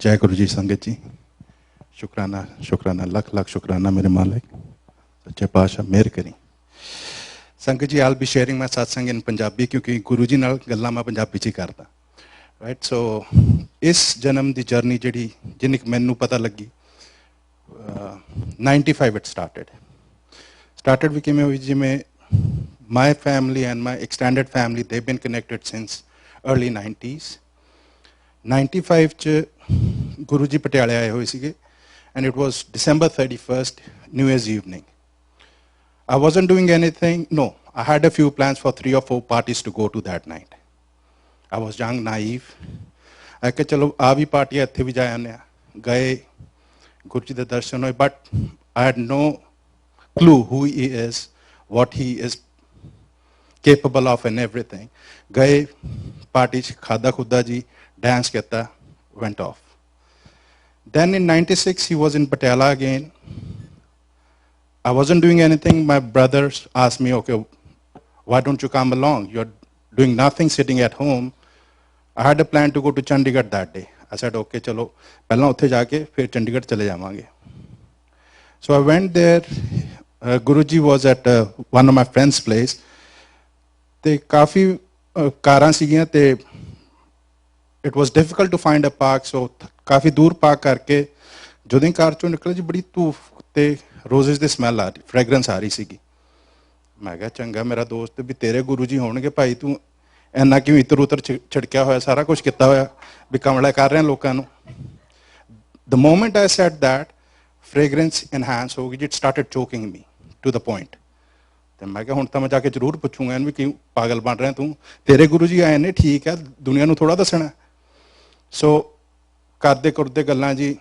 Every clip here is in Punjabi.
जय गुरु जी संगत जी, शुक्राना शुक्राना लख लख शुक्राना मेरे मालिक सच्चे पातशाह मेहर करी। संगत जी, I'll be sharing my satsang in Punjabi क्योंकि गुरु जी नाल गल्लां मैं पंजाबी च ही करदा। राइट, सो इस जन्म दी जर्नी जिहड़ी जिन्नी मैनू पता लगी 95 इट स्टार्टेड भी किवें हुई, जिवें my family and my extended family, they've been connected since early 90s. 95 च गुरु जी पटियाले आए हुए सीगे, and it was December 31st, New Year's evening. I wasn't doing anything. No, I had a few plans for 3 or 4 parties to go to that night. I was young, naive. I said, चलो आ भी पार्टी इत्थे भी जाए आने गए गुरु जी दे दर्शन होए, but I had no clue who he is, what he is capable of and everything. गए पार्टी खादा खुदा जी, dance किया, went off. Then in 96 he was in Patiala again. I wasn't doing anything. My brothers asked me, okay, why don't you come along? You're doing nothing, sitting at home. I had a plan to go to Chandigarh that day. I said, okay, chalo, पहला उत्थे जाके फिर चंडीगढ़ चले जावांगे. So I went there. Guruji was at one of my friend's place. ते काफी कारां सीगियां ते it was difficult to find a park, so काफी दूर पार्क करके जो दिन कार चों निकले जी बड़ी धूप ते रोजेस दी स्मैल आ रही, फ्रेगरेंस आ रही सीगी. मैं कहा चंगा मेरा दोस्त भी तेरे गुरु जी होणगे भाई, तू इन्ना क्यों इतर उतर छिड़किया होया, सारा कुछ किया होया भी कमला कर रहे हैं लोगों नूं. The moment I said that, fragrance enhance हो गई, it started choking me to the point. तो मैं क्या हुण तां मैं जाके जरूर पुछूंगा इन्हूं क्यों पागल बन रहे हैं तू, तेरे गुरु जी आए ने ठीक है, दुनिया नूं थोड़ा दसना. सो करदे कुरदे गल्लां जी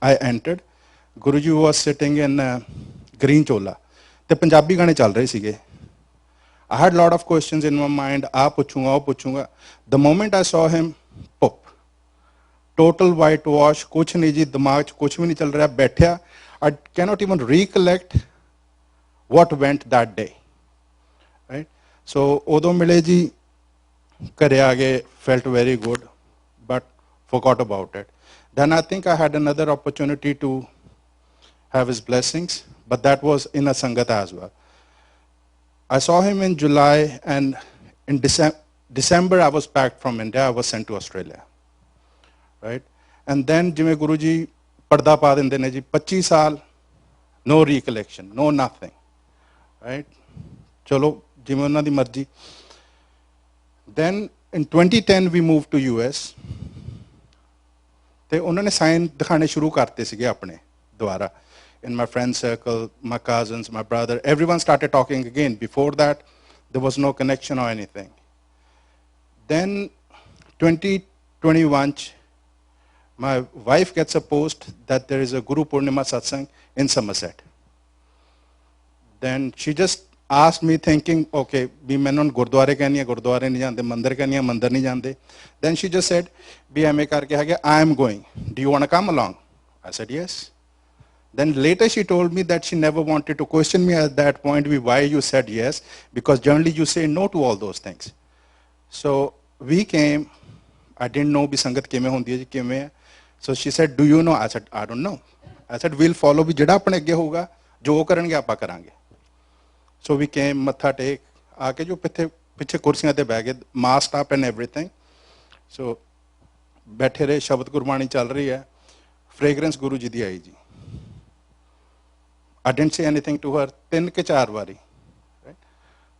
I entered. Guruji was sitting in green chola. ते पंजाबी गाने चल रहे सीगे. I had a lot of questions in my mind. आ पूछूंगा, वो पूछूंगा. The moment I saw him, pop. Total whitewash. कुछ नहीं जी, दिमाग कुछ भी नहीं चल रहा. बैठा. I cannot even recollect what went that day. Right? So उदों मिले जी, घरे आगे, felt very good, but forgot about it. Then I think I had another opportunity to have his blessings, but that was in a Sangat as well. I saw him in July, and in December I was back from India. I was sent to Australia. Right? And then जिवें गुरु जी पर्दा पा दिंदे ने जी 25 साल, no recollection, no nothing. Right? चलो जिवें उन्हां दी मर्जी. Then in 2010 we moved to US. ते उन्होंने साइन दिखाने शुरू करते सीगे अपने द्वारा. In my friend circle, my cousins, my brother, everyone started talking again. Before that, there was no connection or anything. Then 2021, my wife gets a post that there is a Guru Purnima Satsang in Somerset. Then she just asked me thinking, okay, भी मैंने उन गुरुद्वारे कहनी है, गुरुद्वारे नहीं जानते, मंदिर कहनी है, मंदिर नहीं जानते. Then she just said, भी एमए करके है कि I am going. Do you want to come along? I said yes. Then later she told me that she never wanted to question me at that point, why you said yes, because generally you say no to all those things. So we came. I didn't know भी संगत किमें होंदी है जी किमें है. So she said, do you know? I said, I don't know. I said, we'll follow भी जिहड़ा अपने अगे होगा, जो वो करनगे आपां करांगे. So we came, matha टेक आके जो पिछे कुर्सियां ते बैठ गए, masked up and everything. So बैठे रहे, शब्द गुरबाणी चल रही है, fragrance Guru ji the I ji. I didn't say anything to her 3 के 4 बारी. Right?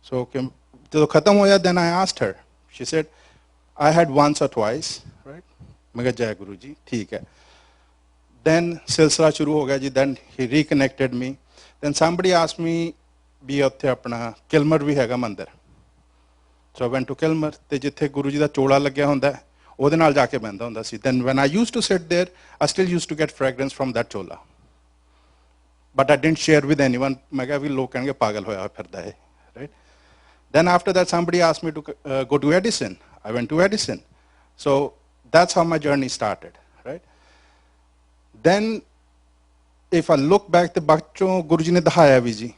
So जब खत्म होया, then I asked her. She said, I had once or twice. Right? मैं कहा जय गुरु जी, ठीक है. Then सिलसिला शुरू हो गया जी. Then he reconnected me. Then somebody asked me, भी उत्थे अपना किलमर भी हैगा मंदिर. So I went to Kilmer. ते जिथे गुरु जी दा चोला लग्या हुंदा है, ओहदे नाल जाके बहंदा हुंदा सी. Then when I used to sit there, I still used to get fragrance from that chola. But I didn't share with anyone. मैं कहा भी लोग कहेंगे पागल होया फिरदा है. Right? Then after that somebody asked me to go to Edison. I went to Edison. So that's how my journey started. Right? Then if I look back, the बच्चों गुरु जी ने दिखाया भी जी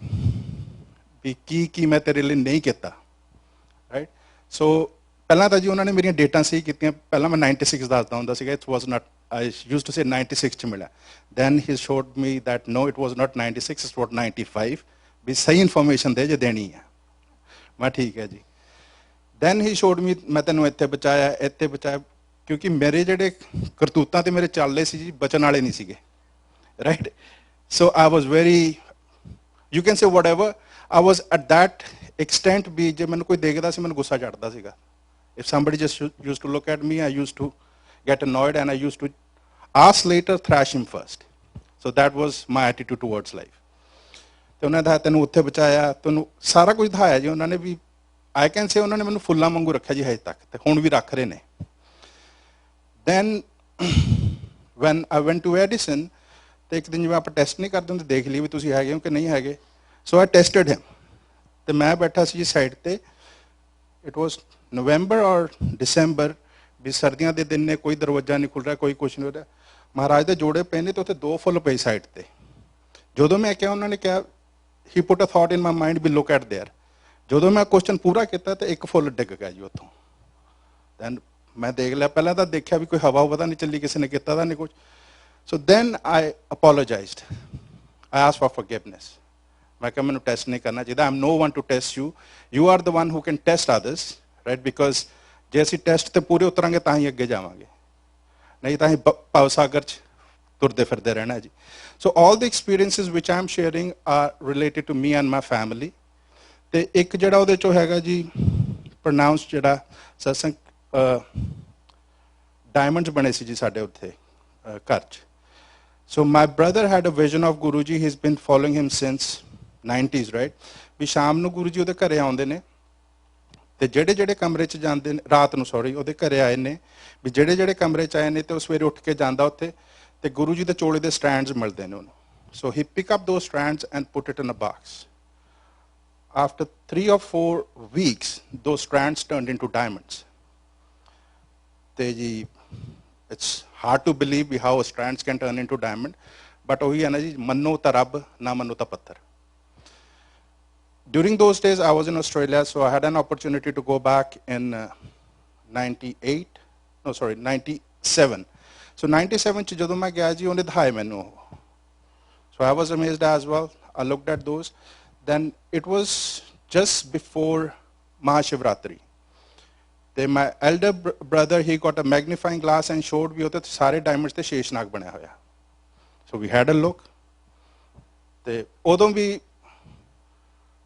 भी की मैं तेरे लिए नहीं किया. राइट. सो पहला तो जी उन्होंने मेरी डेटा सही कीतियां. पहला मैं 96 दसदा हुंदा सीगा. It was not I used to say 96 ਚ ਮਿਲਿਆ। Then he showed me that no, it was not 96, it was 95, ਵੀ ਸਹੀ ਇਨਫੋਰਮੇਸ਼ਨ ਦੇ ਜੇ ਦੇਣੀ ਹੈ। ਮੈਂ ਠੀਕ ਹੈ ਜੀ। Then he showed me, ਮੈਂ ਤੈਨੂੰ ਇੱਥੇ ਬਚਾਇਆ, ਕਿਉਂਕਿ ਮੇਰੇ ਜਿਹੜੇ ਕਰਤੂਤਾਂ ਤੇ ਮੇਰੇ ਚੱਲਦੇ ਸੀ ਜੀ ਬਚਣ ਵਾਲੇ ਨਹੀਂ ਸੀਗੇ, right? So I was very, you can say whatever, I was at that extent ਵੀ ਜੇ ਮੈਨੂੰ ਕੋਈ ਦੇਖਦਾ ਸੀ ਮੈਨੂੰ ਗੁੱਸਾ ਚੜਦਾ ਸੀਗਾ। If somebody just used to look at me, I used to get annoyed and I used to ask later, thrash him first. So that was my attitude towards life. ਤੇ ਉਹਨਾਂ ਦਾ ਤੈਨੂੰ ਉੱਥੇ ਬਚਾਇਆ, ਤੈਨੂੰ ਸਾਰਾ ਕੁਝ ਦਿਖਾਇਆ ਜੀ ਉਹਨਾਂ ਨੇ ਵੀ। I can say ਉਹਨਾਂ ਨੇ ਮੈਨੂੰ ਫੁੱਲਾਂ ਵਾਂਗੂ ਰੱਖਿਆ ਜੀ ਹਜੇ ਤੱਕ, ਤੇ ਹੁਣ ਵੀ ਰੱਖ ਰਹੇ ਨੇ। Then when I went to Edison, ਤੇ ਇੱਕ ਦਿਨ ਜਿਵੇਂ ਆਪਾਂ ਟੈਸਟ ਨਹੀਂ ਕਰਦੇ ਹੁੰਦੇ, ਦੇਖ ਲਈ ਵੀ ਤੁਸੀਂ ਹੈਗੇ ਹੋ ਕਿ ਨਹੀਂ ਹੈਗੇ। So I tested him, ਤੇ ਮੈਂ ਬੈਠਾ ਸੀ ਜੀ ਸਾਈਡ ਤੇ। It was November or December, ਵੀ ਸਰਦੀਆਂ ਦੇ ਦਿਨ ਨੇ, ਕੋਈ ਦਰਵਾਜ਼ਾ ਨਹੀਂ ਖੁੱਲ ਰਿਹਾ, ਕੋਈ ਕੁਛ ਨਹੀਂ ਹੋ ਰਿਹਾ। ਮਹਾਰਾਜ ਦੇ ਜੋੜੇ ਪਏ ਨੇ ਤੇ ਉੱਥੇ 2 ਫੁੱਲ ਪਏ ਸਾਈਡ ਤੇ। ਜਦੋਂ ਮੈਂ ਕਿਹਾ, ਉਹਨਾਂ ਨੇ ਕਿਹਾ, he put a thought in my mind, we look at there। ਜਦੋਂ ਮੈਂ ਕੁਐਸਚਨ ਪੂਰਾ ਕੀਤਾ ਤੇ 1 ਫੁੱਲ ਡਿੱਗ ਗਿਆ ਜੀ ਉੱਥੋਂ। ਦੈਨ ਮੈਂ ਦੇਖ ਲਿਆ, ਪਹਿਲਾਂ ਤਾਂ ਦੇਖਿਆ ਵੀ ਕੋਈ ਹਵਾ ਤਾਂ ਨਹੀਂ ਚੱਲੀ, ਕਿਸੇ ਨੇ ਕੀਤਾ ਤਾਂ ਨਹੀਂ ਕੁਝ। So then I apologised, I ask for forgiveness. ਮੈਂ ਕਿਹਾ ਮੈਨੂੰ ਟੈਸਟ ਨਹੀਂ ਕਰਨਾ ਚਾਹੀਦਾ, I am no one to test you, you are the one who can test others, right? Because ਜੇ ਅਸੀਂ ਟੈਸਟ ਤੇ ਪੂਰੇ ਉਤਰਾਂਗੇ ਤਾਂ ਹੀ ਅੱਗੇ ਜਾਵਾਂਗੇ, ਨਹੀਂ ਤਾਂ ਅਸੀਂ ਭਵ ਸਾਗਰ 'ਚ ਤੁਰਦੇ ਫਿਰਦੇ ਰਹਿਣਾ ਜੀ। ਸੋ ਆਲ ਦ ਐਕਸਪੀਰੀਐਂਸਿਸ ਵਿਚ I am sharing are related to me and my family. ਤੇ ਇੱਕ ਜਿਹੜਾ ਉਹਦੇ 'ਚੋਂ ਹੈਗਾ ਜੀ ਪ੍ਰੋਨਾਊਂਸ, ਜਿਹੜਾ ਸਤਸੰਗ ਡਾਇਮੰਡਸ ਬਣੇ ਸੀ ਜੀ ਸਾਡੇ ਉੱਥੇ ਘਰ 'ਚ। So my brother had a vision of Guru ji, he is been following him since 90s, right? ਵੀ ਸ਼ਾਮ ਨੂੰ ਗੁਰੂ ਜੀ ਉਹਦੇ ਘਰੇ ਆਉਂਦੇ ਨੇ, ਤੇ ਜਿਹੜੇ ਜਿਹੜੇ ਕਮਰੇ 'ਚ ਜਾਂਦੇ ਨੇ, ਰਾਤ ਨੂੰ ਸੌਰੀ ਉਹਦੇ ਘਰੇ ਆਏ ਨੇ, ਵੀ ਜਿਹੜੇ ਜਿਹੜੇ ਕਮਰੇ 'ਚ ਆਏ ਨੇ, ਤੇ ਉਹ ਸਵੇਰੇ ਉੱਠ ਕੇ ਜਾਂਦਾ ਉੱਥੇ, ਤੇ ਗੁਰੂ ਜੀ ਦੇ ਚੋਲੇ ਦੇ ਸਟੈਂਡਸ ਮਿਲਦੇ ਨੇ ਉਹਨੂੰ। So he pick up those stands and put it in a box. After 3 or 4 weeks, those strands turned into diamonds. It's hard to believe how strands can turn into diamond, but ohi hai na ji, manno ta rab, na manno ta patthar. During those days, I was in Australia, so I had an opportunity to go back in 97. So 97 ਚ ਜਦੋਂ ਮੈਂ ਗਿਆ ਜੀ, ਉਹਨੇ ਦਿਖਾਏ ਮੈਨੂੰ। So I was amazed as well. I looked at those. Then it was just before Mahashivratri. Then my elder brother, he got a magnifying glass and showed me that ਸਾਰੇ diamonds ਤੇ ਸ਼ੇਸ਼ਨਾਗ ਬਣਿਆ ਹੋਇਆ। So we had a look. ਤੇ ਉਦੋਂ ਵੀ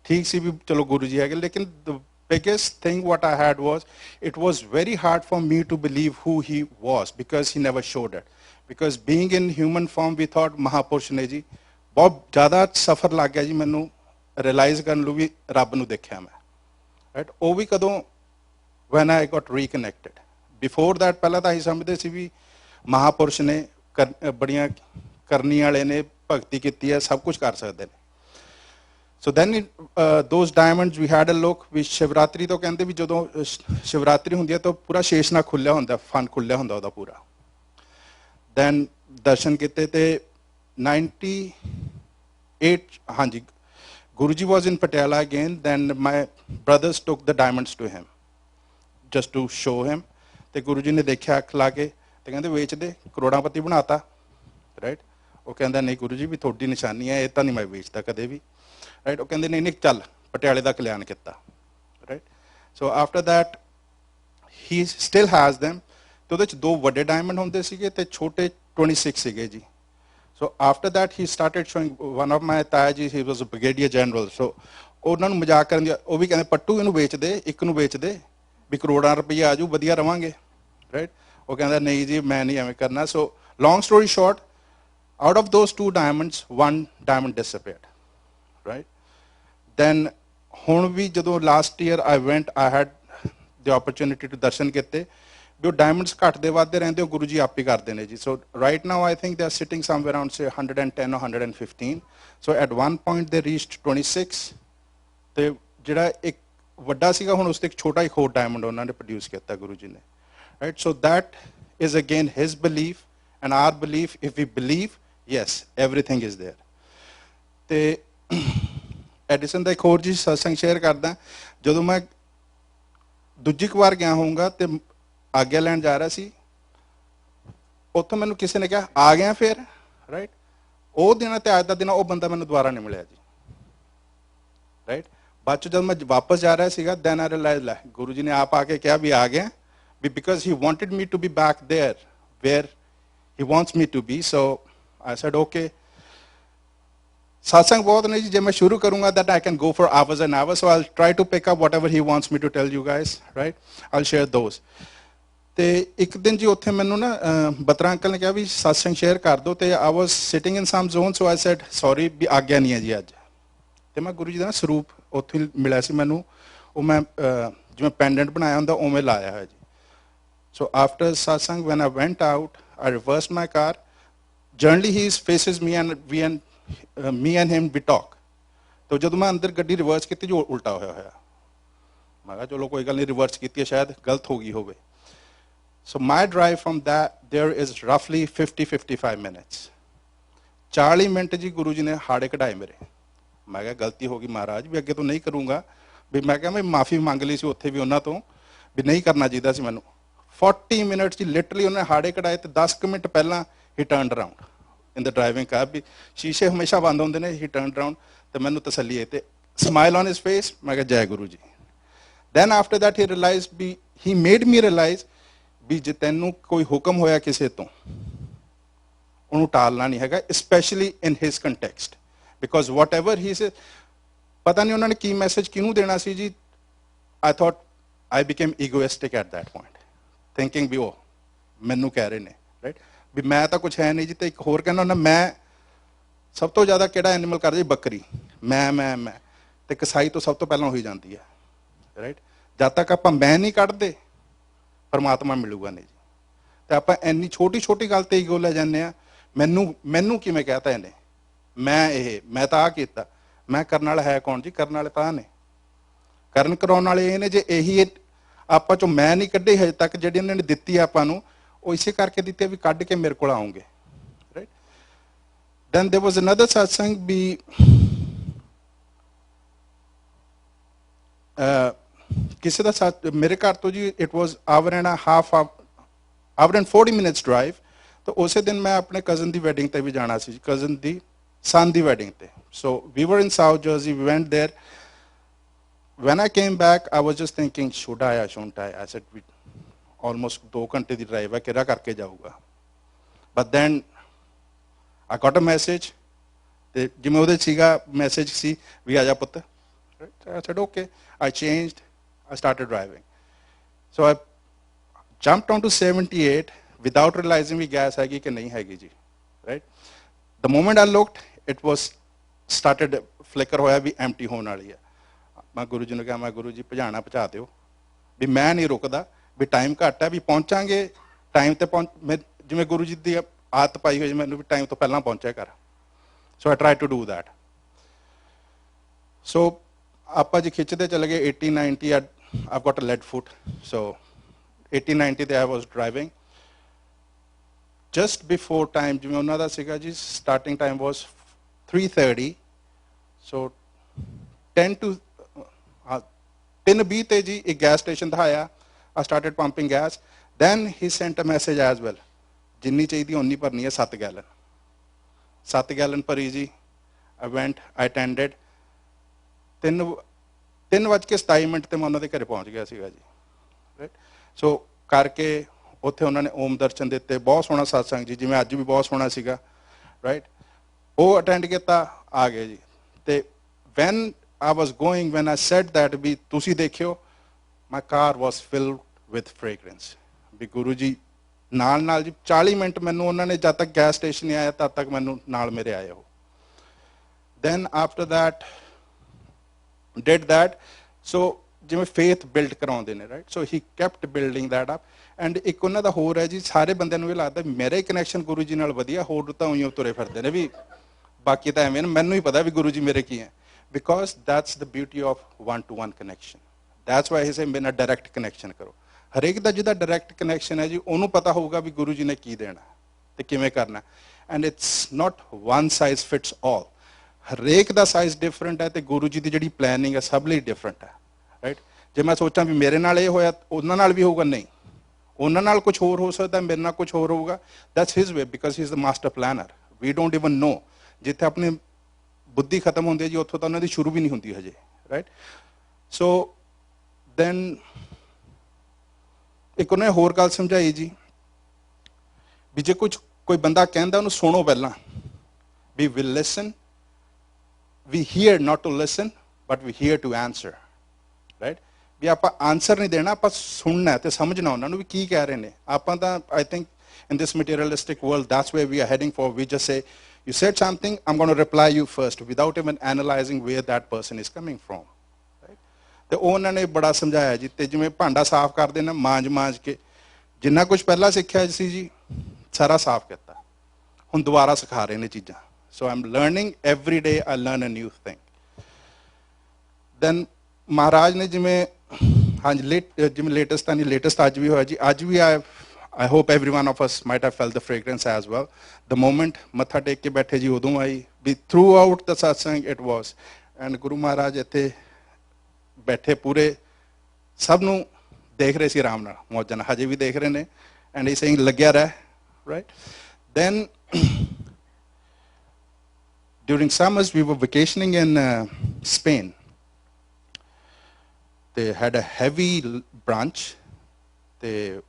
ਠੀਕ ਸੀ ਵੀ ਚਲੋ ਗੁਰੂ ਜੀ ਹੈਗੇ, ਲੇਕਿਨ the biggest thing what I had was, it was very hard for me to believe who he was, because he never showed it. Because being in human form, we thought ਮਹਾਪੁਰਸ਼ ਨੇ ਜੀ। ਬਹੁਤ ਜ਼ਿਆਦਾ ਸਫ਼ਰ ਲੱਗ ਗਿਆ ਜੀ ਮੈਨੂੰ ਰਿਅਲਾਈਜ਼ ਕਰਨ ਨੂੰ ਵੀ ਰੱਬ ਨੂੰ ਦੇਖਿਆ ਮੈਂ, ਰਾਈਟ? ਉਹ ਵੀ ਕਦੋਂ, when I got reconnected. Before that ਪਹਿਲਾਂ ਤਾਂ ਅਸੀਂ ਸਮਝਦੇ ਸੀ ਵੀ ਮਹਾਪੁਰਸ਼ ਨੇ, ਬੜੀਆਂ ਕਰਨੀ ਵਾਲੇ ਨੇ, ਭਗਤੀ ਕੀਤੀ ਹੈ, ਸਭ ਕੁਝ ਕਰ ਸਕਦੇ ਨੇ। So then those diamonds we had a look. ਵੀ ਸ਼ਿਵਰਾਤਰੀ ਤੋਂ ਕਹਿੰਦੇ ਵੀ ਜਦੋਂ ਸ਼ਿਵਰਾਤਰੀ ਹੁੰਦੀ ਹੈ ਤਾਂ ਪੂਰਾ ਸ਼ੇਸ਼ਨਾਗ ਖੁੱਲ੍ਹਿਆ ਹੁੰਦਾ, ਫਨ ਖੁੱਲ੍ਹਿਆ ਹੁੰਦਾ ਉਹਦਾ ਪੂਰਾ। ਦੈਨ ਦਰਸ਼ਨ ਕੀਤੇ ਤੇ 98, ਹਾਂਜੀ, Guruji was in Patiala again. Then my brothers took the diamonds to him, just to show him. ਤੇ ਗੁਰੂ ਨੇ ਦੇਖਿਆ ਅੱਖ ਲਾ ਕੇ, ਤੇ ਕਹਿੰਦੇ ਵੇਚ ਦੇ, ਕਰੋੜਾਪਤੀ ਬਣਾਤਾ, ਰਾਈਟ? ਉਹ ਕਹਿੰਦਾ ਨਹੀਂ ਗੁਰੂ ਜੀ, ਵੀ ਤੁਹਾਡੀ ਨਿਸ਼ਾਨੀ ਹੈ, ਇਹ ਤਾਂ ਨਹੀਂ ਮੈਂ ਵੇਚਦਾ ਕਦੇ ਵੀ, ਰਾਈਟ? ਉਹ ਕਹਿੰਦੇ ਨਹੀਂ ਨਹੀਂ ਚੱਲ, ਪਟਿਆਲੇ ਦਾ ਕਲਿਆਣ ਕੀਤਾ, right? So after that he still has them. ਤੇ ਉਹਦੇ 'ਚ 2 ਵੱਡੇ ਡਾਇਮੰਡ ਹੁੰਦੇ ਸੀਗੇ ਤੇ ਛੋਟੇ 26 ਸੀਗੇ ਜੀ। So after that, he started showing, one of my tayaji, he was a brigadier general. So ਉਹਨਾਂ ਨੂੰ ਮਜ਼ਾਕ ਕਰਨ ਦੀ, ਉਹ ਵੀ ਕਹਿੰਦੇ ਪੱਟੂ ਇਹਨੂੰ ਵੇਚ ਦੇ, ਇੱਕ ਨੂੰ ਵੇਚ ਦੇ, ਵੀ ਕਰੋੜਾਂ ਰੁਪਈਆ ਆਜੂ, ਵਧੀਆ ਰਵਾਂਗੇ, ਰਾਈਟ? ਉਹ ਕਹਿੰਦਾ ਨਹੀਂ ਜੀ, ਮੈਂ ਨਹੀਂ ਐਵੇਂ ਕਰਨਾ। ਸੋ long story short, out of those 2 diamonds, 1 diamond disappeared, right? Then ਹੁਣ ਵੀ ਜਦੋਂ last year I went, I had the opportunity to ਦਰਸ਼ਨ ਕੀਤੇ। ਵੀ ਉਹ ਡਾਇਮੰਡਸ ਘੱਟਦੇ ਵੱਧਦੇ ਰਹਿੰਦੇ, ਉਹ ਗੁਰੂ ਜੀ ਆਪ ਹੀ ਕਰਦੇ ਨੇ ਜੀ। ਸੋ right now I think they are sitting somewhere around say 110 or 115. So at one point ਦੇ ਰੀਚਡ 26, ਤੇ ਜਿਹੜਾ ਇੱਕ ਵੱਡਾ ਸੀਗਾ, ਹੁਣ ਉਸ ਤੇ ਇੱਕ ਛੋਟਾ ਇੱਕ ਹੋਰ ਡਾਇਮੰਡ ਉਹਨਾਂ ਨੇ ਪ੍ਰੋਡਿਊਸ ਕੀਤਾ ਗੁਰੂ ਜੀ ਨੇ, right? So that is again his belief and our belief. If we believe, yes, everything is there. ਤੇ ਐਡੀਸਨ ਦਾ ਇੱਕ ਹੋਰ ਜੀ ਸਤਸੰਗ ਸ਼ੇਅਰ ਕਰਦਾ। ਜਦੋਂ ਮੈਂ ਦੂਜੀ ਕੁ ਵਾਰ ਗਿਆ ਹੋਊਗਾ ਤੇ ਆਗਿਆ ਲੈਣ ਜਾ ਰਿਹਾ ਸੀ, ਉੱਥੋਂ ਮੈਨੂੰ ਕਿਸੇ ਨੇ ਕਿਹਾ ਆ ਗਿਆ ਫਿਰ ਰਾਈਟ। ਉਹ ਦਿਨ ਤੇ ਅੱਜ ਦਾ ਦਿਨ ਉਹ ਬੰਦਾ ਮੈਨੂੰ ਦੁਬਾਰਾ ਨਹੀਂ ਮਿਲਿਆ ਜੀ ਰਾਈਟ। ਬਾਅਦ ਚ ਜਦ ਮੈਂ ਵਾਪਸ ਜਾ ਰਿਹਾ ਸੀਗਾ ਦੈਨ ਆਈ ਰਿਅਲਾਈਜ਼ ਲੈ ਗੁਰੂ ਜੀ ਨੇ ਆਪ ਆ ਕੇ ਕਿਹਾ ਵੀ ਆ ਗਿਆ ਵੀ because he wanted me to be back there where he wants me to be. So I said okay. satsang ਬਹੁਤ ਨੇ ਜੀ ਜੇ ਮੈਂ ਸ਼ੁਰੂ ਕਰੂੰਗਾ that I can go for hours and hours, so I'll try to pick up whatever he wants me to tell you guys, right? I'll share those. ਤੇ ਇੱਕ ਦਿਨ ਜੀ ਉੱਥੇ ਮੈਨੂੰ ਨਾ ਬਤਰਾ ਅੰਕਲ ਨੇ ਕਿਹਾ ਵੀ satsang ਸ਼ੇਅਰ ਕਰ ਦਿਓ ਤੇ I was sitting in some zone, so I said sorry ਵੀ ਆਗਿਆ ਨਹੀਂ ਹੈ ਜੀ ਅੱਜ। ਤੇ ਮੈਂ ਗੁਰੂ ਜੀ ਦਾ ਨਾ ਸਰੂਪ ਉੱਥੇ ਮਿਲਿਆ ਸੀ ਮੈਨੂੰ, ਉਹ ਮੈਂ ਜਿਵੇਂ ਪੈਂਡੈਂਟ ਬਣਾਇਆ ਹੁੰਦਾ ਉਵੇਂ ਲਾਇਆ ਹੋਇਆ ਜੀ। So after satsang when I went out, I reversed my car. Generally he faces me and me and him we talk. तो ਜਦੋਂ ਮੈਂ ਅੰਦਰ ਗੱਡੀ ਰਿਵਰਸ ਕੀਤੀ ਜੋ ਉਲਟਾ ਹੋਇਆ ਮੈਂ ਕਿਹਾ ਚਲੋ ਕੋਈ ਗੱਲ ਨਹੀਂ ਰਿਵਰਸ ਕੀਤੀ ਹੈ ਸ਼ਾਇਦ ਗਲਤ ਹੋ ਗਈ ਹੋਵੇ। So my drive from there is roughly 50-55 minutes. 40 minute ਜੀ ਗੁਰੂ ਜੀ ਨੇ ਹਾੜੇ ਕਢਾਏ ਮੇਰੇ। ਮੈਂ ਕਿਹਾ ਗਲਤੀ ਹੋ ਗਈ ਮਹਾਰਾਜ ਵੀ ਅੱਗੇ ਤੋਂ ਨਹੀਂ ਕਰੂੰਗਾ ਵੀ ਮੈਂ ਕਿਹਾ ਮੈਂ ਮਾਫੀ ਮੰਗ ਲਈ ਸੀ ਉੱਥੇ ਵੀ ਉਹਨਾਂ ਤੋਂ ਵੀ ਨਹੀਂ ਕਰਨਾ ਚਾਹੀਦਾ ਸੀ ਮੈਨੂੰ। 40 ਮਿੰਟ ਜੀ ਲਿਟਰਲੀ ਉਹਨੇ ਹਾੜੇ ਕਢਾਏ ਤੇ 10 ਮਿੰਟ ਪਹਿਲਾਂ ਹੀ turned around in the driving car ਵੀ ਸ਼ੀਸ਼ੇ ਹਮੇਸ਼ਾ ਬੰਦ ਹੁੰਦੇ ਨੇ। he turned around ਤੇ ਮੈਨੂੰ ਤਸੱਲੀ ਹੈ ਤੇ smile on his face। ਮੈਂ ਕਿਹਾ ਜੈ Guru ji. then after that he realized we he made me realize ਵੀ ਜੇ ਤੈਨੂੰ ਕੋਈ ਹੁਕਮ ਹੋਇਆ ਕਿਸੇ ਤੋਂ ਉਹਨੂੰ ਟਾਲਣਾ ਨਹੀਂ ਹੈਗਾ especially in his context because whatever he said ਪਤਾ ਨਹੀਂ ਉਹਨਾਂ ਨੇ ਕੀ ਮੈਸੇਜ ਕਿਹਨੂੰ ਦੇਣਾ ਸੀ ਜੀ। I thought I became egoistic at that point thinking ਵੀ ਉਹ ਮੈਨੂੰ ਕਹਿ ਰਹੇ ਨੇ ਰਾਈਟ ਵੀ ਮੈਂ ਤਾਂ ਕੁਛ ਹੈ ਨਹੀਂ ਜੀ। ਤੇ ਇੱਕ ਹੋਰ ਕਹਿੰਦਾ ਹੁੰਦਾ ਮੈਂ ਸਭ ਤੋਂ ਜ਼ਿਆਦਾ ਕਿਹੜਾ ਐਨੀਮਲ ਕਰਦਾ ਜੀ ਬੱਕਰੀ ਮੈਂ ਤੇ ਕਸਾਈ ਤੋਂ ਸਭ ਤੋਂ ਪਹਿਲਾਂ ਹੋਈ ਜਾਂਦੀ ਹੈ ਰਾਈਟ। ਜਦ ਤੱਕ ਆਪਾਂ ਮੈਂ ਨਹੀਂ ਕੱਢਦੇ ਪਰਮਾਤਮਾ ਮਿਲੂਗਾ ਨਹੀਂ ਜੀ। ਤੇ ਆਪਾਂ ਇੰਨੀ ਛੋਟੀ ਛੋਟੀ ਗੱਲ ਤੇ ਈਗੋ ਲੈ ਜਾਂਦੇ ਆ ਮੈਨੂੰ ਕਿਵੇਂ ਕਹਿਤਾ ਇਹਨੇ ਮੈਂ ਤਾਂ ਆ ਕੀਤਾ ਮੈਂ ਕਰਨ ਵਾਲਾ ਹੈ ਕੌਣ ਜੀ। ਕਰਨ ਵਾਲੇ ਤਾਂ ਨੇ ਕਰਨ ਕਰਾਉਣ ਵਾਲੇ ਇਹ ਨੇ ਜੇ ਇਹੀ ਆਪਾਂ ਚੋਂ ਮੈਂ ਨਹੀਂ ਕੱਢੇ ਹਜੇ ਤੱਕ ਜਿਹੜੀ ਇਹਨਾਂ ਨੇ ਦਿੱਤੀ ਆਪਾਂ ਨੂੰ ਉਹ ਇਸੇ ਕਰਕੇ ਦਿੱਤੇ ਵੀ ਕੱਢ ਕੇ ਮੇਰੇ ਕੋਲ ਆਉਂਗੇ ਰਾਈਟ। ਦੈਨ ਦੇयर ਵਾਸ ਅਨਦਰ satsang ਵੀ ਕਿਸੇ ਦਾ ਮੇਰੇ ਘਰ ਤੋਂ ਜੀ it was hour and 40 minutes drive। ਤਾਂ ਉਸੇ ਦਿਨ ਮੈਂ ਆਪਣੇ ਕਜ਼ਨ ਦੀ ਵੈਡਿੰਗ ਤੇ ਵੀ ਜਾਣਾ ਸੀ ਕਜ਼ਨ ਦੀ ਸਨ ਦੀ ਵੈਡਿੰਗ ਤੇ। So we were in South Jersey we went there. when I came back I was just thinking should I or shouldn't I said we almost 2 ਘੰਟੇ ਦੀ ਡਰਾਈਵ ਹੈ ਕਿਹੜਾ ਕਰਕੇ ਜਾਊਗਾ। but then I got a message ਤੇ ਜਿਵੇਂ ਉਹਦੇ ਸੀਗਾ ਮੈਸੇਜ ਸੀ ਵੀ ਆ ਜਾ ਪੁੱਤ। I said okay. I changed, I started driving. So I jumped onto 78 without realizing we gas ਹੈਗੀ ਕਿ ਨਹੀਂ ਹੈਗੀ ਜੀ right. The moment I looked it was started flicker ਹੋਇਆ ਵੀ empty ਹੋਣ ਵਾਲੀ ਹੈ। ਮੈਂ ਗੁਰੂ ਜੀ ਨੂੰ ਕਿਹਾ ਮੈਂ ਗੁਰੂ ਜੀ ਭਜਾਣਾ ਪਹੁੰਚਾ ਦਿਓ ਵੀ ਮੈਂ ਨਹੀਂ ਰੁਕਦਾ ਵੀ ਟਾਈਮ ਘੱਟ ਹੈ ਵੀ ਪਹੁੰਚਾਂਗੇ ਟਾਈਮ ਤੇ ਜਿਵੇਂ ਗੁਰੂ ਜੀ ਦੀ ਆਦਤ ਪਾਈ ਹੋਈ ਮੈਨੂੰ ਵੀ ਟਾਈਮ ਤੋਂ ਪਹਿਲਾਂ ਪਹੁੰਚਿਆ ਕਰ। ਸੋ I try to do that. ਸੋ ਆਪਾਂ ਜੀ ਖਿੱਚਦੇ ਚਲੇ ਗਏ 80-90 I've got a lead foot. So 80-90 ਤੇ I was driving just before time ਜਿਵੇਂ ਉਹਨਾਂ ਦਾ ਸੀਗਾ ਜੀ starting time was 3:30 so 10:20 ਤੇ ਜੀ ਇੱਕ ਗੈਸ ਸਟੇਸ਼ਨ ਦਿਖਾਇਆ। I started pumping gas. Then he sent a message as well. ਜਿੰਨੀ ਚਾਹੀਦੀ ਓਨੀ ਭਰਨੀ ਹੈ 7 ਗੈਲਨ 7 ਗੈਲਨ ਭਰੀ ਜੀ। I went, I attended 3:27 ਤੇ ਮੈਂ ਉਹਨਾਂ ਦੇ ਘਰੇ ਪਹੁੰਚ ਗਿਆ ਸੀਗਾ ਜੀ ਰਾਈਟ। ਸੋ ਕਰਕੇ ਉੱਥੇ ਉਹਨਾਂ ਨੇ ਓਮ ਦਰਸ਼ਨ ਦਿੱਤੇ ਬਹੁਤ ਸੋਹਣਾ satsang ਜੀ ਜਿਵੇਂ ਅੱਜ ਵੀ ਬਹੁਤ ਸੋਹਣਾ ਸੀਗਾ ਰਾਈਟ। ਉਹ ਅਟੈਂਡ ਕੀਤਾ ਆ ਗਏ ਜੀ। ਤੇ when I was going when I said that ਵੀ ਤੁਸੀਂ ਦੇਖਿਓ my car was filled with fragrance ਵੀ ਗੁਰੂ ਜੀ ਨਾਲ ਜੀ 40 ਮਿੰਟ ਮੈਨੂੰ ਉਹਨਾਂ ਨੇ ਜਦ ਤੱਕ ਗੈਸ ਸਟੇਸ਼ਨ ਨਹੀਂ ਆਇਆ ਤਦ ਤੱਕ ਮੈਨੂੰ ਨਾਲ ਮੇਰੇ ਆਏ ਉਹ। then after that did that so ਜਿਵੇਂ faith build ਕਰਾਉਂਦੇ ਨੇ right so he kept building that up and ਇੱਕ ਉਹਨਾਂ ਦਾ ਹੋਰ ਹੈ ਜੀ ਸਾਰੇ ਬੰਦਿਆਂ ਨੂੰ ਇਹ ਲੱਗਦਾ ਮੇਰਾ ਹੀ ਕਨੈਕਸ਼ਨ ਗੁਰੂ ਜੀ ਨਾਲ ਵਧੀਆ ਹੋਰ ਤਾਂ ਉਈਓ ਤੁਰੇ ਫਿਰਦੇ ਨੇ ਵੀ ਬਾਕੀ ਤਾਂ ਐਵੇਂ ਮੈਨੂੰ ਹੀ ਪਤਾ ਵੀ ਗੁਰੂ ਜੀ ਮੇਰੇ ਕੀ ਹੈ because that's the beauty of one-to-one connection. That's why he say ਮੇਰੇ ਨਾਲ ਡਾਇਰੈਕਟ ਕਨੈਕਸ਼ਨ ਕਰੋ। ਹਰੇਕ ਦਾ ਜਿਹਦਾ ਡਾਇਰੈਕਟ ਕਨੈਕਸ਼ਨ ਹੈ ਜੀ ਉਹਨੂੰ ਪਤਾ ਹੋਊਗਾ ਵੀ ਗੁਰੂ ਜੀ ਨੇ ਕੀ ਦੇਣਾ ਤੇ ਕਿਵੇਂ ਕਰਨਾ and it's not one size fits all. ਹਰੇਕ ਦਾ ਸਾਈਜ਼ ਡਿਫਰੈਂਟ ਹੈ ਤੇ ਗੁਰੂ ਜੀ ਦੀ ਜਿਹੜੀ ਪਲੈਨਿੰਗ ਹੈ ਸਭ ਲਈ ਡਿਫਰੈਂਟ ਹੈ ਰਾਈਟ। ਜੇ ਮੈਂ ਸੋਚਾਂ ਵੀ ਮੇਰੇ ਨਾਲ ਇਹ ਹੋਇਆ ਉਹਨਾਂ ਨਾਲ ਵੀ ਹੋਊਗਾ ਨਹੀਂ ਉਹਨਾਂ ਨਾਲ ਕੁਝ ਹੋਰ ਹੋ ਸਕਦਾ, ਮੇਰੇ ਨਾਲ ਕੁਝ ਹੋਰ ਹੋਊਗਾ। That's his way, because he is the master planner. We don't even know. ਜਿੱਥੇ ਆਪਣੀ ਬੁੱਧੀ ਖਤਮ ਹੁੰਦੀ ਹੈ ਜੀ, ਉੱਥੋਂ ਤਾਂ ਉਹਨਾਂ ਦੀ ਸ਼ੁਰੂ ਵੀ ਨਹੀਂ ਹੁੰਦੀ ਹਜੇ, ਰਾਈਟ। ਸੋ ਦੈਨ ਇੱਕ ਉਹਨੇ ਹੋਰ ਗੱਲ ਸਮਝਾਈ ਜੀ, ਵੀ ਜੇ ਕੁਝ ਕੋਈ ਬੰਦਾ ਕਹਿੰਦਾ ਉਹਨੂੰ ਸੁਣੋ ਪਹਿਲਾਂ। We will listen, we hear not to listen but we hear to answer, right. ਵੀ ਆਪਾਂ ਆਨਸਰ ਨਹੀਂ ਦੇਣਾ, ਆਪਾਂ ਸੁਣਨਾ ਤੇ ਸਮਝਣਾ ਉਹਨਾਂ ਨੂੰ ਵੀ ਕੀ ਕਹਿ ਰਹੇ ਨੇ। ਆਪਾਂ ਤਾਂ I think in this materialistic world, that's where we are heading for. We just say, you said something, I'm going to reply you first, without even analyzing where that person is coming from. ਤੇ ਉਹ ਉਹਨਾਂ ਨੇ ਬੜਾ ਸਮਝਾਇਆ ਜੀ। ਤੇ ਜਿਵੇਂ ਭਾਂਡਾ ਸਾਫ਼ ਕਰਦੇ ਨਾ, ਮਾਂਜ ਕੇ, ਜਿੰਨਾ ਕੁਝ ਪਹਿਲਾਂ ਸਿੱਖਿਆ ਸੀ ਜੀ, ਸਾਰਾ ਸਾਫ਼ ਕੀਤਾ। ਹੁਣ ਦੁਬਾਰਾ ਸਿਖਾ ਰਹੇ ਨੇ ਚੀਜ਼ਾਂ। So I am learning every day, I learn a new thing. Then Maharaj ਨੇ ਜਿਵੇਂ, ਹਾਂਜੀ ਜਿਵੇਂ ਲੇਟੈਸਟ ਤਾਂ ਨਹੀਂ, ਲੇਟੈਸਟ ਅੱਜ ਵੀ ਹੋਇਆ ਜੀ। ਅੱਜ ਵੀ I hope every one of us might have felt the fragrance as well. The moment matha tek ke baithe ji udon aayi, we throughout the satsang it was, and Guru Maharaj ਇੱਥੇ ਬੈਠੇ ਪੂਰੇ ਸਭ ਨੂੰ ਦੇਖ ਰਹੇ ਸੀ ਆਰਾਮ ਨਾਲ, ਮੌਜਾਂ ਨਾਲ, ਹਜੇ ਵੀ ਦੇਖ ਰਹੇ ਨੇ। ਐਂਡ ਹੀ ਸੇਇੰਗ ਲੱਗਿਆ ਰਹਿ, right. Then during summers we were vacationing in Spain. They had a heavy brunch. ਤੇ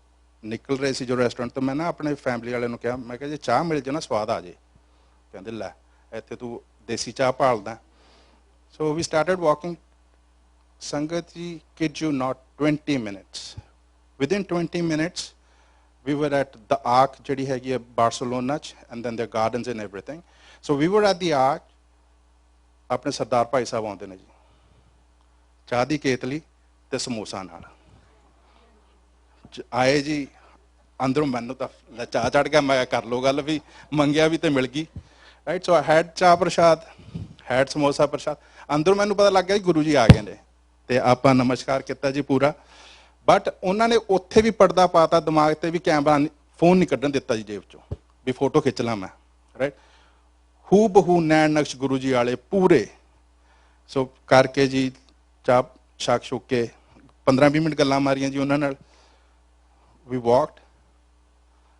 ਨਿਕਲ ਰਹੇ ਸੀ ਜੋ ਰੈਸਟੋਰੈਂਟ ਤੋਂ। ਮੈਂ ਨਾ ਆਪਣੇ ਫੈਮਿਲੀ ਵਾਲਿਆਂ ਨੂੰ ਕਿਹਾ, ਮੈਂ ਕਿਹਾ ਜੇ ਚਾਹ ਮਿਲ ਜੇ ਨਾ ਸਵਾਦ ਆ ਜੇ। ਕਹਿੰਦੇ ਲੈ ਇੱਥੇ ਤੂੰ ਦੇਸੀ ਚਾਹ ਭਾਲਦਾ। ਸੋ ਵੀ ਸਟਾਰਟਡ ਵਾਕਿੰਗ। ਸੰਗਤ ਜੀ, kid you not, 20 minutes, within 20 minutes we were at the ark ਜਿਹੜੀ ਹੈਗੀ ਹੈ ਬਾਰਸਲੋਨਾ 'ਚ, and then their gardens and everything. So we were at the ark. ਆਪਣੇ ਸਰਦਾਰ ਭਾਈ ਸਾਹਿਬ ਆਉਂਦੇ ਨੇ ਜੀ, ਚਾਹ ਦੀ ਕੇਤਲੀ ਤੇ ਸਮੋਸਾ ਨਾਲ ਆਏ ਜੀ। ਅੰਦਰੋਂ ਮੈਨੂੰ ਤਾਂ ਚਾਹ ਚੜ ਗਿਆ। ਮੈਂ ਕਰ ਲਓ ਗੱਲ, ਵੀ ਮੰਗਿਆ ਵੀ ਤੇ ਮਿਲ ਗਈ, ਰਾਈਟ। ਸੋ ਹੈਡ ਚਾਹ ਪ੍ਰਸ਼ਾਦ, ਹੈਡ ਸਮੋਸਾ ਪ੍ਰਸ਼ਾਦ। ਅੰਦਰੋਂ ਮੈਨੂੰ ਪਤਾ ਲੱਗ ਗਿਆ ਜੀ ਗੁਰੂ ਜੀ ਆ ਗਏ ਨੇ। ਤੇ ਆਪਾਂ ਨਮਸਕਾਰ ਕੀਤਾ ਜੀ ਪੂਰਾ। ਬਟ ਉਹਨਾਂ ਨੇ ਉੱਥੇ ਵੀ ਪਰਦਾ ਪਾਤਾ ਦਿਮਾਗ ਤੇ, ਵੀ ਕੈਮਰਾ ਫੋਨ ਨਹੀਂ ਕੱਢਣ ਦਿੱਤਾ ਜੀ ਜੇਬ ਚੋਂ, ਵੀ ਫੋਟੋ ਖਿੱਚ ਲਾਂ ਮੈਂ, ਰਾਈਟ। ਹੂ ਬਹੂ ਨੈਣ ਨਕਸ਼ ਗੁਰੂ ਜੀ ਵਾਲੇ ਪੂਰੇ। ਸੋ ਕਰਕੇ ਜੀ ਚਾਹ ਛਕ ਛੁਕ ਕੇ 15-20 ਮਿੰਟ ਗੱਲਾਂ ਮਾਰੀਆਂ ਜੀ ਉਹਨਾਂ ਨਾਲ। We walked.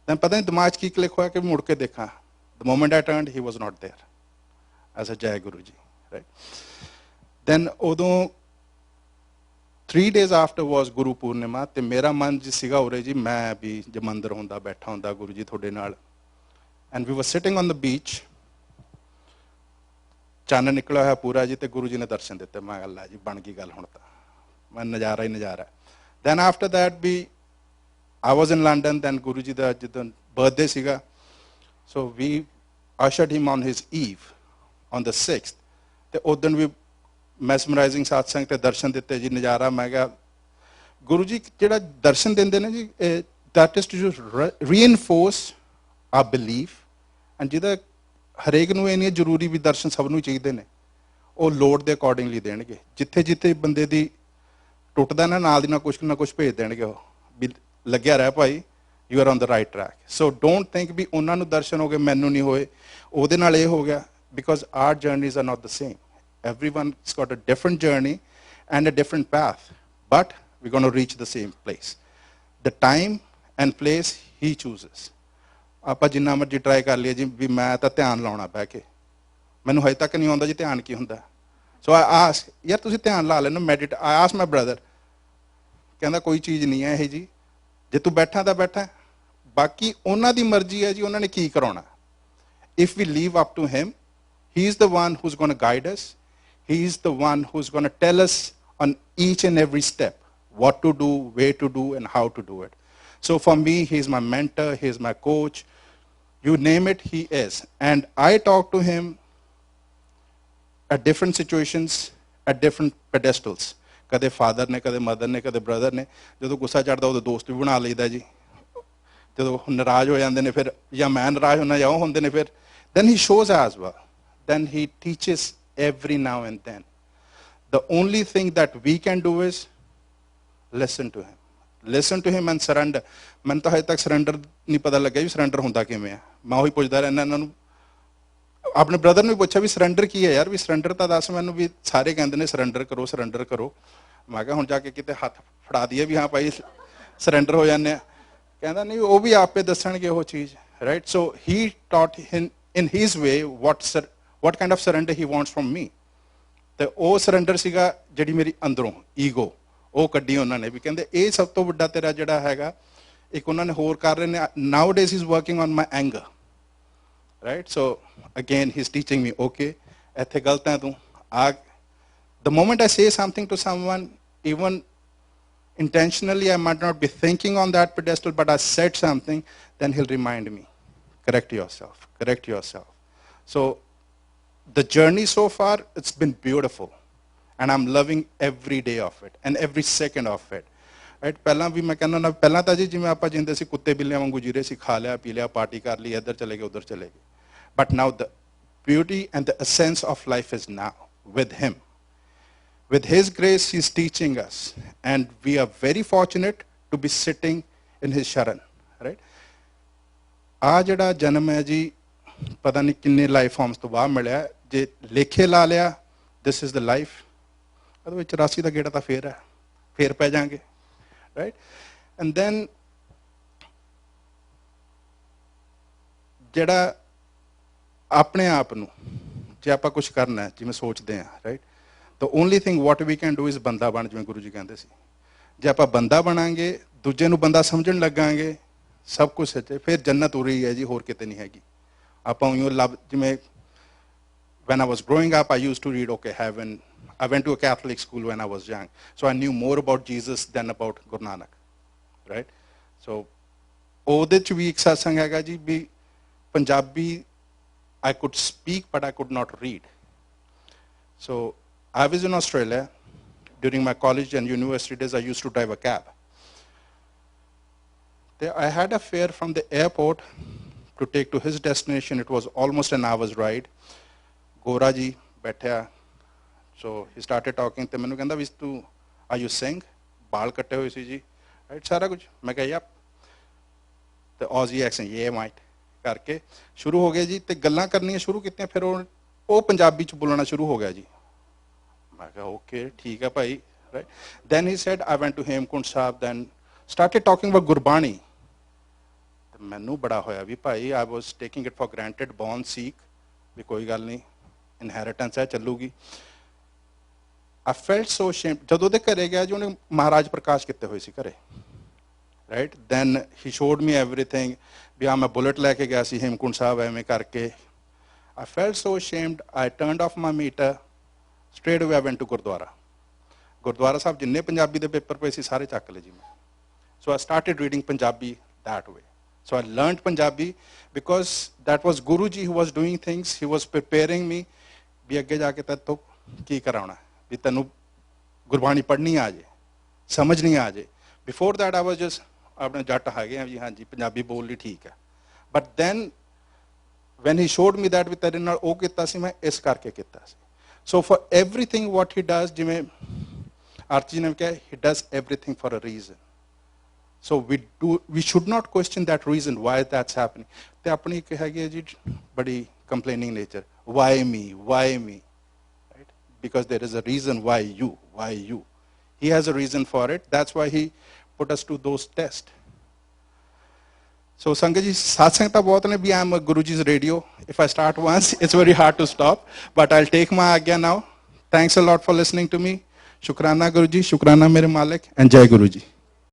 Then ਪਤਾ ਨਹੀਂ ਦਿਮਾਗ 'ਚ ਕੀ ਕਲਿੱਕ ਹੋਇਆ ਕਿ ਮੁੜ ਕੇ ਦੇਖਾਂ। The moment I turned, he was not there. I said, Jai Guru Ji, right? Then ਉਦੋਂ 3 days after was Guru Purnima, ਤੇ ਮੇਰਾ ਮਨ ਜੀ ਸੀਗਾ ਉਰੇ ਜੀ, ਮੈਂ ਵੀ ਜੇ ਮੰਦਰ ਹੁੰਦਾ, ਬੈਠਾ ਹੁੰਦਾ ਗੁਰੂ ਜੀ ਤੁਹਾਡੇ ਨਾਲ। And we were sitting on the beach. ਚੰਨ ਨਿਕਲਿਆ ਹੋਇਆ ਪੂਰਾ ਜੀ, ਤੇ ਗੁਰੂ ਜੀ ਨੇ ਦਰਸ਼ਨ ਦਿੱਤੇ। ਮੈਂ ਗੱਲ ਆ ਜੀ, ਬਣ ਗਈ ਗੱਲ ਹੁਣ ਤਾਂ, ਮੈਂ ਨਜ਼ਾਰਾ ਹੀ ਨਜ਼ਾਰਾ। Then after that we I was in London, then Guru Ji da jidan birthday siga. So we ushered him on his eve on the 6th. ਤੇ ਉਦੋਂ ਵੀ ਮੈਸਮਰਾਈਜ਼ਿੰਗ satsang ਤੇ ਦਰਸ਼ਨ ਦਿੱਤੇ ਜੀ, ਨਜ਼ਾਰਾ। ਮੈਂ ਕਿਹਾ ਗੁਰੂ ਜੀ ਜਿਹੜਾ ਦਰਸ਼ਨ ਦਿੰਦੇ ਨੇ ਜੀ, that is to reinforce our belief, and ਜਿਹਦਾ ਹਰੇਕ ਨੂੰ ਇਹ ਨਹੀਂ ਜ਼ਰੂਰੀ ਵੀ ਦਰਸ਼ਨ ਸਭ ਨੂੰ ਚਾਹੀਦੇ ਨੇ, ਉਹ ਲੋੜ ਦੇ ਅਕੋਰਡਿੰਗਲੀ ਦੇਣਗੇ। ਜਿੱਥੇ ਜਿੱਥੇ ਬੰਦੇ ਦੀ ਟੁੱਟਦਾ ਨਾਲ ਦੀ ਨਾਲ ਕੁਛ ਨਾ ਕੁਛ ਭੇਜ ਦੇਣਗੇ ਉਹ, ਵੀ ਲੱਗਿਆ ਰਹਿ ਭਾਈ, you are on the right track. So don't think we ਉਹਨਾਂ ਨੂੰ ਦਰਸ਼ਨ ਹੋ ਗਏ ਮੈਨੂੰ ਨਹੀਂ ਹੋਏ, ਉਹਦੇ ਨਾਲ ਇਹ ਹੋ ਗਿਆ, because our journeys are not the same. Everyone's got a different journey and a different path, but we're going to reach the same place. The time and place he chooses. ਆਪਾਂ ਜਿੰਨਾ ਮਰਜ਼ੀ ਟਰਾਈ ਕਰ ਲਈਏ ਜੀ, ਵੀ ਮੈਂ ਤਾਂ ਧਿਆਨ ਲਾਉਣਾ ਬਹਿ ਕੇ, ਮੈਨੂੰ ਹਜੇ ਤੱਕ ਨਹੀਂ ਆਉਂਦਾ ਜੀ ਧਿਆਨ ਕੀ ਹੁੰਦਾ। ਸੋ ਆਈ ਆਸਕ, ਯਾਰ ਤੁਸੀਂ ਧਿਆਨ ਲਾ ਲੈਣਾ, ਮੈਡੀਟ। ਆਈ ਆਸਕ ਮਾਈ ਬ੍ਰਦਰ, ਕਹਿੰਦਾ ਕੋਈ ਚੀਜ਼ ਨਹੀਂ ਹੈ ਇਹ ਜੀ, ਜੇ ਤੂੰ ਬੈਠਾ ਤਾਂ ਬੈਠਾ, ਬਾਕੀ ਉਹਨਾਂ ਦੀ ਮਰਜ਼ੀ ਹੈ ਜੀ, ਉਹਨਾਂ ਨੇ ਕੀ ਕਰਾਉਣਾ। If we leave up to him, he is the one who's going to guide us. He is the one who's going to tell us on each and every step what to do, where to do, and how to do it. So for me, he is my mentor, he is my coach. You name it, he is. And I talk to him at different situations, at different pedestals. ਕਦੇ ਫਾਦਰ ਨੇ, ਕਦੇ ਮਦਰ ਨੇ, ਕਦੇ ਬ੍ਰਦਰ ਨੇ। ਜਦੋਂ ਗੁੱਸਾ ਚੜਦਾ ਉਦੋਂ ਦੋਸਤ ਵੀ ਬਣਾ ਲਈਦਾ ਜੀ। ਜਦੋਂ ਨਾਰਾਜ਼ ਹੋ ਜਾਂਦੇ ਨੇ ਫਿਰ, ਜਾਂ ਮੈਂ ਨਾਰਾਜ਼ ਹੁੰਦਾ ਜਾਂ ਉਹ ਹੁੰਦੇ ਨੇ ਫਿਰ, then he shows as well. Then he teaches every now and then. The only thing that we can do is listen to him. Listen to him and surrender. ਮੈਨੂੰ ਤਾਂ ਹਜੇ ਤੱਕ ਸਰੈਂਡਰ ਨਹੀਂ ਪਤਾ ਲੱਗਿਆ ਵੀ ਸਰੈਂਡਰ ਹੁੰਦਾ ਕਿਵੇਂ ਆ। ਮੈਂ ਉਹੀ ਪੁੱਛਦਾ ਰਹਿੰਦਾ ਇਹਨਾਂ ਨੂੰ। ਆਪਣੇ ਬ੍ਰਦਰ ਨੂੰ ਵੀ ਪੁੱਛਿਆ ਵੀ ਸਰੈਂਡਰ ਕੀ ਹੈ ਯਾਰ, ਵੀ ਸਰੈਂਡਰ ਤਾਂ ਦੱਸ ਮੈਨੂੰ। ਵੀ ਸਾਰੇ ਕਹਿੰਦੇ ਨੇ ਸਰੈਂਡਰ ਕਰੋ, ਸਰੈਂਡਰ ਕਰੋ। ਮੈਂ ਕਿਹਾ ਹੁਣ ਜਾ ਕੇ ਕਿਤੇ ਹੱਥ ਫੜਾ ਦਈਏ ਵੀ ਹਾਂ ਭਾਈ ਸਰੈਂਡਰ ਹੋ ਜਾਂਦੇ ਆ। ਕਹਿੰਦਾ ਨਹੀਂ ਉਹ ਵੀ ਆਪੇ ਦੱਸਣਗੇ ਉਹ ਚੀਜ਼, right? So he taught in his way what kind of surrender he wants from me. ਤੇ ਉਹ ਸਰੈਂਡਰ ਸੀਗਾ ਜਿਹੜੀ ਮੇਰੀ ਅੰਦਰੋਂ ਈਗੋ, ਉਹ ਕੱਢੀ ਉਹਨਾਂ ਨੇ, ਵੀ ਕਹਿੰਦੇ ਇਹ ਸਭ ਤੋਂ ਵੱਡਾ ਤੇਰਾ ਜਿਹੜਾ ਹੈਗਾ। ਇੱਕ ਉਹਨਾਂ ਨੇ ਹੋਰ ਕਰ ਰਹੇ ਨੇ, nowadays is working on my anger, right? So again he is teaching me, okay ਇੱਥੇ ਗਲਤ ਹੈ ਤੂੰ। The moment I say something to someone, even intentionally I might not be thinking on that pedestal, but I said something, then he'll remind me, correct yourself, correct yourself. So the journey so far, it's been beautiful, and I'm loving every day of it and every second of it, right? ਪਹਿਲਾਂ ਵੀ ਮੈਂ ਕਹਿੰਦਾ ਨਾ, ਪਹਿਲਾਂ ਤਾਂ ਜੀ ਜਿਵੇਂ ਆਪਾਂ ਜਿੰਦੇ ਸੀ ਕੁੱਤੇ ਬਿੱਲਿਆਂ ਵਾਂਗੂ ਜੀਰੇ ਸੀ, ਖਾ ਲਿਆ ਪੀ ਲਿਆ ਪਾਰਟੀ ਕਰ ਲਈ, ਇੱਧਰ ਚਲੇ ਗਏ ਉੱਧਰ ਚਲੇ ਗਏ। But now the beauty and the essence of life is now with him. With his grace, he's teaching us, and we are very fortunate to be sitting in his sharan, right? ਆ ਜਿਹੜਾ ਜਨਮ ਹੈ ਜੀ, ਪਤਾ ਨਹੀਂ ਕਿੰਨੇ ਲਾਈਫ ਫਾਰਮਸ ਤੋਂ ਬਾਅਦ ਮਿਲਿਆ, ਜੇ ਲੇਖੇ ਲਾ ਲਿਆ ਦਿਸ ਇਜ਼ ਦ ਲਾਈਫ, ਉਹਦੇ ਵਿੱਚ 84 ਦਾ ਗੇੜਾ ਤਾਂ ਫੇਰ ਹੈ, ਫੇਰ ਪੈ ਜਾਾਂਗੇ, ਰਾਈਟ? ਐਂਡ ਦੈਨ ਜਿਹੜਾ ਆਪਣੇ ਆਪ ਨੂੰ ਜੇ ਆਪਾਂ ਕੁਛ ਕਰਨਾ ਜਿਵੇਂ ਸੋਚਦੇ ਹਾਂ, ਰਾਈਟ, ਤਾਂ only thing what we can do is ਬੰਦਾ ਬਣ, ਜਿਵੇਂ ਗੁਰੂ ਜੀ ਕਹਿੰਦੇ ਸੀ। ਜੇ ਆਪਾਂ ਬੰਦਾ ਬਣਾਂਗੇ, ਦੂਜੇ ਨੂੰ ਬੰਦਾ ਸਮਝਣ ਲੱਗਾਂਗੇ, ਸਭ ਕੁਛ ਸੱਚੇ, ਫਿਰ ਜੰਨਤ ਹੋ ਰਹੀ ਹੈ ਜੀ, ਹੋਰ ਕਿਤੇ ਨਹੀਂ ਹੈਗੀ। ਆਪਾਂ ਉਈਓ ਲੱਭ, ਜਿਵੇਂ when I was growing up, I used to read, okay, heaven. I went to a Catholic school when I was young, so I knew more about Jesus than about Guru Nanak, right? So ਉਹਦੇ 'ਚ ਵੀ ਇੱਕ satsang ਹੈਗਾ ਜੀ, ਵੀ Punjabi I could speak, but I could not read. So I was in Australia. During my college and university days, I used to drive a cab. I had a fare from the airport to take to his destination. It was almost an hour's ride. Gora ji baithya. So he started talking. Te mainu kehanda, are you Singh? Baal katte hoye si ji. Right, sara kuch. Main kaha, yep. The Aussie accent, yeah mate. ਕਰਕੇ ਸ਼ੁਰੂ ਹੋ ਗਿਆ ਜੀ, ਤੇ ਗੱਲਾਂ ਕਰਨੀਆਂ ਸ਼ੁਰੂ ਕੀਤੀਆਂ। ਫਿਰ ਉਹ ਪੰਜਾਬੀ 'ਚ ਬੋਲਣਾ ਸ਼ੁਰੂ ਹੋ ਗਿਆ ਜੀ। ਮੈਂ ਕਿਹਾ ਓਕੇ ਠੀਕ ਹੈ ਭਾਈ, right? Then he said I went to Hemkunt Sahib, then started talking about Gurbani. ਤੇ ਮੈਨੂੰ ਬੜਾ ਹੋਇਆ ਵੀ ਭਾਈ, I was taking it for granted, born Sikh, ਵੀ ਕੋਈ ਗੱਲ ਨਹੀਂ, ਇਨਹੈਰੀਟੈਂਸ ਹੈ, ਚੱਲੂਗੀ। ਆਈ ਫੈਲਟ ਸੋ ਸ਼ੇਮ। ਜਦੋਂ ਉਹਦੇ ਘਰੇ ਗਿਆ ਜੀ, ਉਹਨੇ ਮਹਾਰਾਜ ਪ੍ਰਕਾਸ਼ ਕੀਤੇ ਹੋਏ ਸੀ ਘਰੇ, right? Then he showed me everything, ਵੀ ਆ ਮੈਂ ਬੁਲਟ ਲੈ ਕੇ ਗਿਆ ਸੀ ਹੇਮਕੁੰਟ ਸਾਹਿਬ, ਐਵੇਂ ਕਰਕੇ। I felt so ashamed, I turned off my meter, straight away I went to gurdwara. ਗੁਰਦੁਆਰਾ ਸਾਹਿਬ ਜਿੰਨੇ ਪੰਜਾਬੀ ਦੇ ਪੇਪਰ ਪਏ ਸੀ, ਸਾਰੇ ਚੱਕ ਲਏ ਜੀ ਮੈਂ। So I started reading Punjabi that way. So I learned Punjabi because that was Guruji who was doing things. He was preparing me, ਵੀ ਅੱਗੇ ਜਾ ਕੇ ਤੈਨੂੰ ਕੀ ਕਰਾਉਣਾ, ਵੀ ਤੈਨੂੰ ਗੁਰਬਾਣੀ ਪੜ੍ਹਨੀ ਆ ਜੇ, ਸਮਝਣੀ ਆ ਜੇ। Before that I was just ਆਪਣੇ ਜੱਟ ਹੈਗੇ ਆ ਜੀ, ਹਾਂਜੀ ਪੰਜਾਬੀ ਬੋਲ ਲਈ ਠੀਕ ਹੈ। But then when he showed me that, ਵੀ ਤੇਰੇ ਨਾਲ ਉਹ ਕੀਤਾ ਸੀ, ਮੈਂ ਇਸ ਕਰਕੇ ਕੀਤਾ ਸੀ। So for everything what he does, ਜਿਵੇਂ ਆਰਤੀ ਜੀ ਨੇ ਕਿਹਾ, he does everything for a reason. So we should not question that reason why that's happening. ਤੇ ਆਪਣੀ ਇੱਕ ਹੈਗੀ ਹੈ ਜੀ ਬੜੀ complaining nature, why me, right? Because there is a reason why you. He has a reason for it. That's why he put us to those tests. So Sangat ji, satsang ਤਾਂ ਬਹੁਤ ਨੇ, ਵੀ I am a Guruji's radio. If I start once, it's very hard to stop. But I'll take my agya now. Thanks a lot for listening to me. Shukrana Guruji, Shukrana mere Malik, and Jai Guruji.